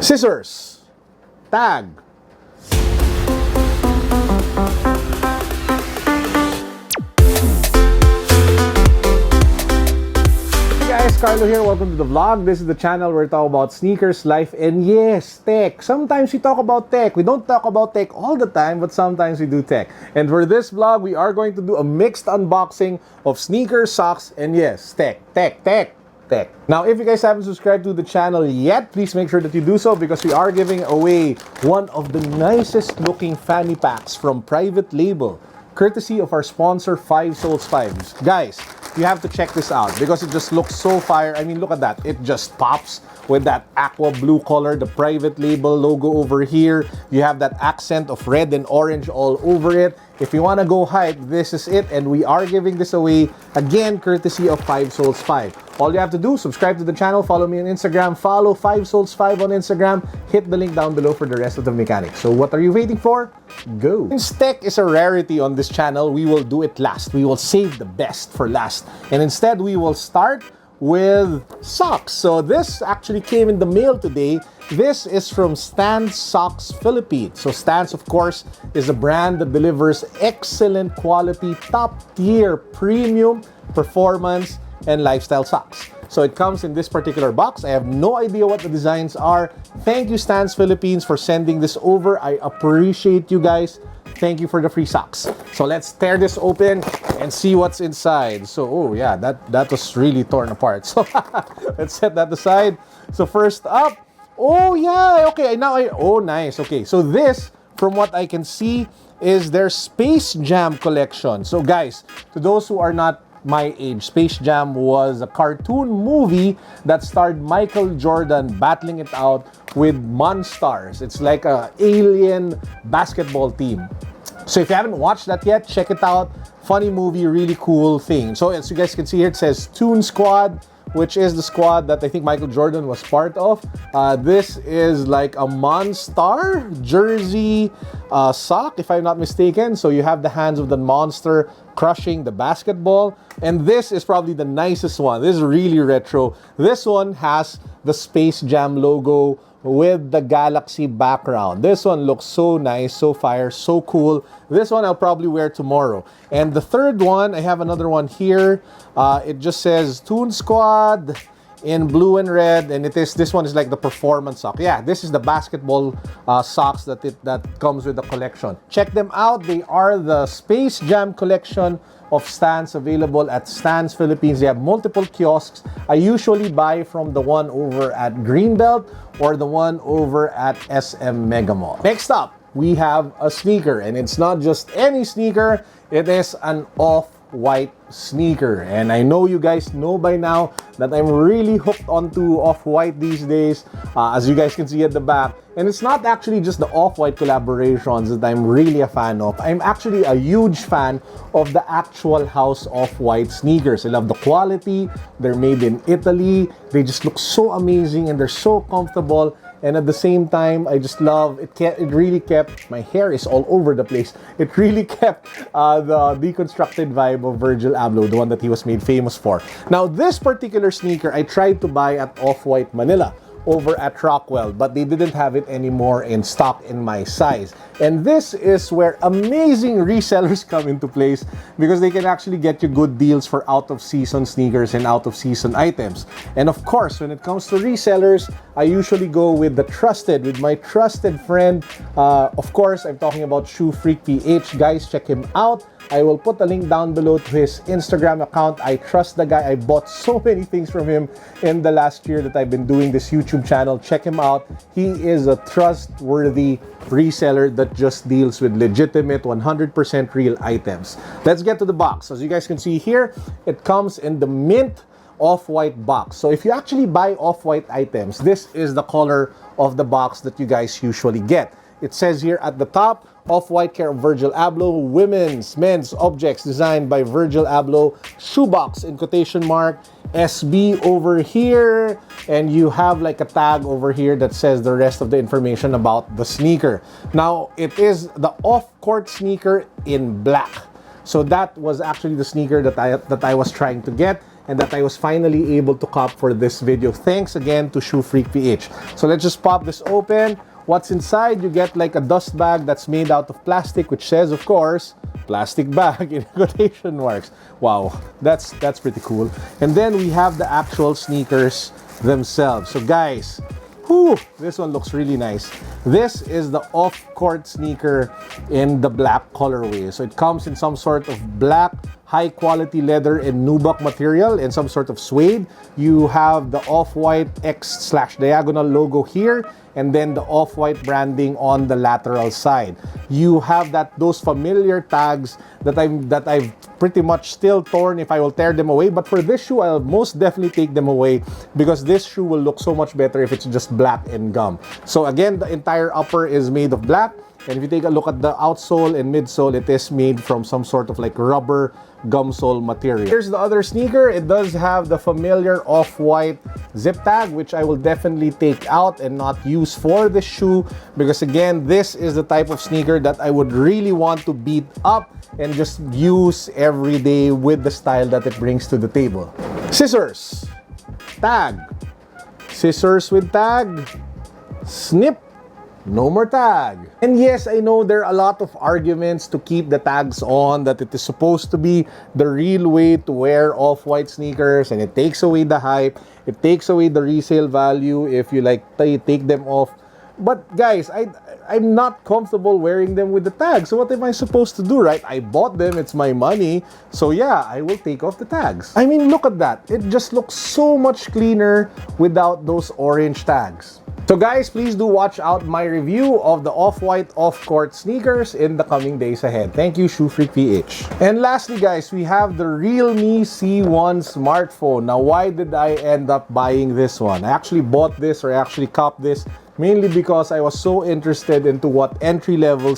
Scissors. Tag. Carlo here, welcome to the vlog. This is the channel where we talk about sneakers, life, and yes, tech. Sometimes we talk about tech. We don't talk about tech all the time, but sometimes we do tech. And for this vlog, we are going to do a mixed unboxing of sneakers, socks, and yes, tech. Now, if you guys haven't subscribed to the channel yet, please make sure that you do so because we are giving away one of the nicest looking fanny packs from Private Label, courtesy of our sponsor 5 Souls 5. Guys, you have to check this out because it just looks so fire. I mean, look at that. It just pops with that aqua blue color, the Private Label logo over here. You have that accent of red and orange all over it. If you want to go hype, this is it. And we are giving this away, again, courtesy of 5 Souls 5. All you have to do, subscribe to the channel, follow me on Instagram, follow 5 Souls 5 on Instagram, hit the link down below for the rest of the mechanics. So what are you waiting for? Go! Since tech is a rarity on this channel, we will do it last. We will save the best for last. And instead, we will start with socks. So this actually came in the mail today. This is from Stance Socks Philippines. So Stance, of course, is a brand that delivers excellent quality, top-tier, premium performance and lifestyle socks. So it comes in this particular box. I have no idea what the designs are. Thank you, Stance Philippines, for sending this over. I appreciate you guys. Thank you for the free socks. So let's tear this open and see what's inside. So, oh yeah, that was really torn apart. So let's set that aside. So first up, oh yeah, okay, oh nice, okay. So this, from what I can see, is their Space Jam collection. So guys, to those who are not my age, Space Jam was a cartoon movie that starred Michael Jordan battling it out with Monstars. It's like a alien basketball team. So if you haven't watched that yet, check it out. Funny movie, really cool thing. So as you guys can see here, it says Toon Squad, which is the squad that I think Michael Jordan was part of. This is like a Monstar jersey sock, if I'm not mistaken. So you have the hands of the monster crushing the basketball. And this is probably the nicest one. This is really retro. This one has the Space Jam logo with the galaxy background. This one looks so nice, so fire, so cool. This one I'll probably wear tomorrow. And the third one, I have another one here. It just says Toon Squad in blue and red, and this one is like the performance sock. Yeah, this is the basketball socks that comes with the collection. Check them out. They are the Space Jam collection of Stance, available at Stance Philippines. They have multiple kiosks. I usually buy from the one over at Greenbelt or the one over at SM Mega Mall. Next up, we have a sneaker, and it's not just any sneaker. It is an off-white sneaker, and I know you guys know by now that I'm really hooked onto off-white these days, as you guys can see at the back. And it's not actually just the off-white collaborations that I'm really a fan of. I'm actually a huge fan of the actual house off-white sneakers. I love the quality. They're made in Italy. They just look so amazing and they're so comfortable. And at the same time, I just love it. It really kept, my hair is all over the place. It really kept the deconstructed vibe of Virgil Abloh, the one that he was made famous for. Now, this particular sneaker, I tried to buy at Off-White Manila over at Rockwell, but they didn't have it anymore in stock in my size. And this is where amazing resellers come into place because they can actually get you good deals for out-of-season sneakers and out-of-season items. And of course, when it comes to resellers, I usually go with my trusted friend. Of course, I'm talking about ShoeFreakPH. Guys, check him out. I will put the link down below to his Instagram account. I trust the guy. I bought so many things from him in the last year that I've been doing this YouTube channel. Check him out. He is a trustworthy reseller that just deals with legitimate 100% real items. Let's get to the box. As you guys can see here, it comes in the mint off-white box. So if you actually buy off-white items, this is the color of the box that you guys usually get. It says here at the top, Off-White care of Virgil Abloh, women's, men's objects designed by Virgil Abloh, shoebox in quotation mark, SB over here, and you have like a tag over here that says the rest of the information about the sneaker. Now, it is the off-court sneaker in black. So that was actually the sneaker that I was trying to get. and that I was finally able to cop for this video. Thanks again to ShoeFreakPH. So let's just pop this open. What's inside? You get like a dust bag that's made out of plastic, which says, of course, plastic bag in quotation marks. Wow, that's pretty cool. And then we have the actual sneakers themselves. So guys, whew, this one looks really nice. This is the off-court sneaker in the black colorway. So it comes in some sort of black, high-quality leather and nubuck material and some sort of suede. You have the off-white X/diagonal logo here, and then the off-white branding on the lateral side. You have those familiar tags that I've pretty much still torn if I will tear them away. But for this shoe, I'll most definitely take them away because this shoe will look so much better if it's just black and gum. So again, the entire upper is made of black. And if you take a look at the outsole and midsole, it is made from some sort of like rubber gum sole material. Here's the other sneaker. It does have the familiar off-white zip tag, which I will definitely take out and not use for this shoe because again, this is the type of sneaker that I would really want to beat up and just use every day with the style that it brings to the table. Scissors, tag, scissors with tag, snip, no more tag. And yes, I know there are a lot of arguments to keep the tags on, that it is supposed to be the real way to wear off-white sneakers and it takes away the hype, it takes away the resale value if you like take them off. But guys, I'm not comfortable wearing them with the tag. So what am I supposed to do, right? I bought them, it's my money. So yeah, I will take off the tags. I mean, look at that. It just looks so much cleaner without those orange tags. So guys, please do watch out my review of the off-white off-court sneakers in the coming days ahead. Thank you, ShoeFreakPH. And lastly guys, we have the Realme C1 smartphone. Now, why did I end up buying this one? I actually bought this, or I actually copped this, mainly because I was so interested into what entry-level entry-level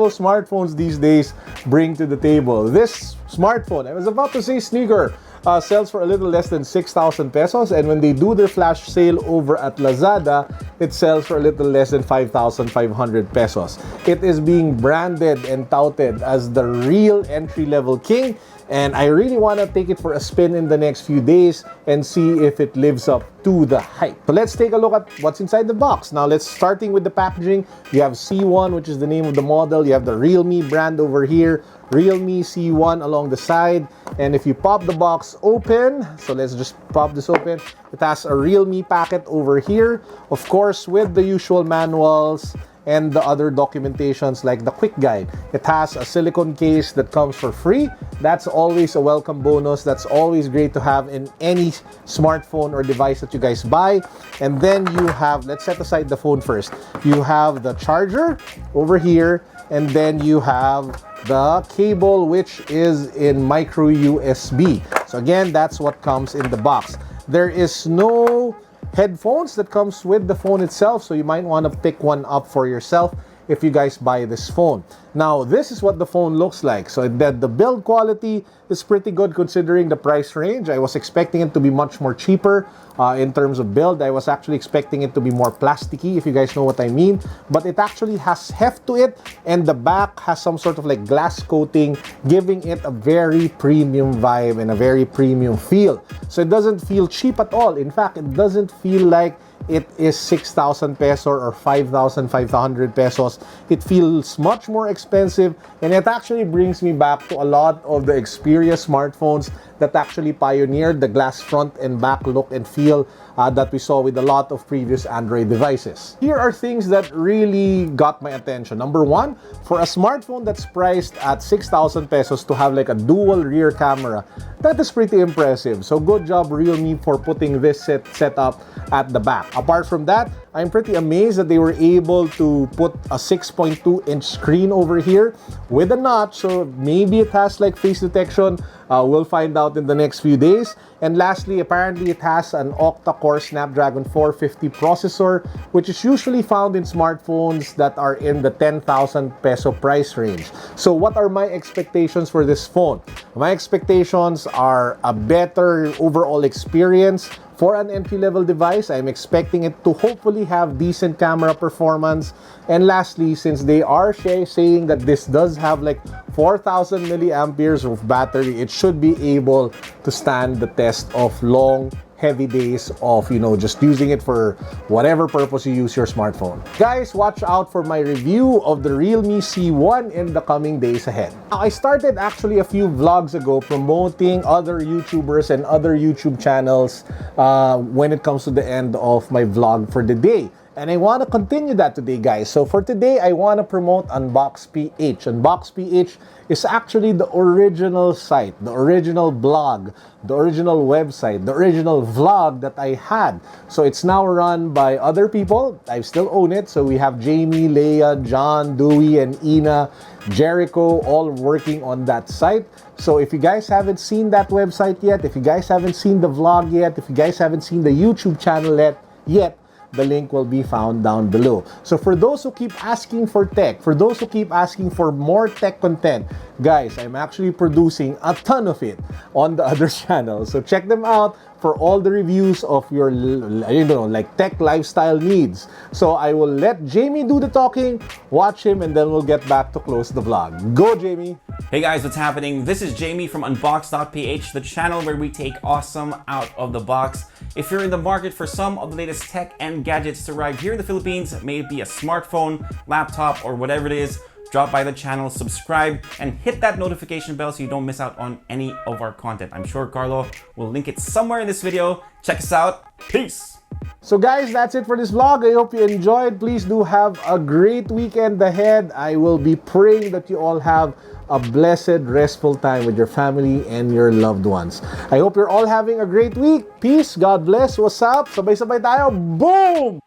smartphones these days bring to the table. This smartphone, I was about to say sneaker, sells for a little less than 6,000 pesos, and when they do their flash sale over at Lazada, it sells for a little less than 5,500 pesos. It is being branded and touted as the real entry-level king, and I really want to take it for a spin in the next few days and see if it lives up to the hype. So let's take a look at what's inside the box. Now starting with the packaging, you have C1, which is the name of the model. You have the Realme brand over here, Realme C1 along the side. And if you pop the box open, so let's just pop this open, it has a Realme packet over here, of course, with the usual manuals and the other documentations like the quick guide. It has a silicone case that comes for free. That's always a welcome bonus. That's always great to have in any smartphone or device that you guys buy. And then you have, let's set aside the phone first. You have the charger over here, and then you have the cable, which is in micro USB. So again, that's what comes in the box. There is no headphones that comes with the phone itself, so you might want to pick one up for yourself if you guys buy this phone. Now, this is what the phone looks like. So the build quality is pretty good considering the price range. I was expecting it to be much more cheaper in terms of build. I was actually expecting it to be more plasticky, if you guys know what I mean. But it actually has heft to it, and the back has some sort of like glass coating, giving it a very premium vibe and a very premium feel. So it doesn't feel cheap at all. In fact, it doesn't feel like it is 6,000 pesos or 5,500 pesos. It feels much more expensive, and it actually brings me back to a lot of the Xperia smartphones that actually pioneered the glass front and back look and feel that we saw with a lot of previous Android devices. Here are things that really got my attention. Number one, for a smartphone that's priced at 6,000 pesos to have like a dual rear camera, that is pretty impressive. So good job Realme for putting this setup at the back. Apart from that, I'm pretty amazed that they were able to put a 6.2-inch screen over here with a notch, so maybe it has like face detection. We'll find out in the next few days. And lastly, apparently it has an octa-core Snapdragon 450 processor, which is usually found in smartphones that are in the 10,000 peso price range. So what are my expectations for this phone? My expectations are a better overall experience For an entry-level device, I'm expecting it to hopefully have decent camera performance. And lastly, since they are saying that this does have like 4,000 milliamperes of battery, it should be able to stand the test of long, heavy days of, just using it for whatever purpose you use your smartphone. Guys, watch out for my review of the Realme C1 in the coming days ahead. Now, I started actually a few vlogs ago promoting other YouTubers and other YouTube channels when it comes to the end of my vlog for the day. And I want to continue that today, guys. So for today, I want to promote unbox.ph. Unbox.ph is actually the original site, the original blog, the original website, the original vlog that I had. So it's now run by other people. I still own it. So we have Jamie, Leah, John, Dewey, and Ina, Jericho, all working on that site. So if you guys haven't seen that website yet, if you guys haven't seen the vlog yet, if you guys haven't seen the YouTube channel yet, the link will be found down below. So for those who keep asking for tech, for those who keep asking for more tech content, guys, I'm actually producing a ton of it on the other channel. So check them out for all the reviews of your, like tech lifestyle needs. So I will let Jamie do the talking, watch him, and then we'll get back to close the vlog. Go, Jamie! Hey guys, what's happening? This is Jamie from unbox.ph, the channel where we take awesome out of the box. If you're in the market for some of the latest tech and gadgets to arrive here in the Philippines, may it be a smartphone, laptop, or whatever it is, drop by the channel, subscribe, and hit that notification bell so you don't miss out on any of our content. I'm sure Carlo will link it somewhere in this video. Check us out. Peace! So guys, that's it for this vlog. I hope you enjoyed. Please do have a great weekend ahead. I will be praying that you all have a blessed, restful time with your family and your loved ones. I hope you're all having a great week. Peace. God bless. What's up? Sabay-sabay tayo. Boom!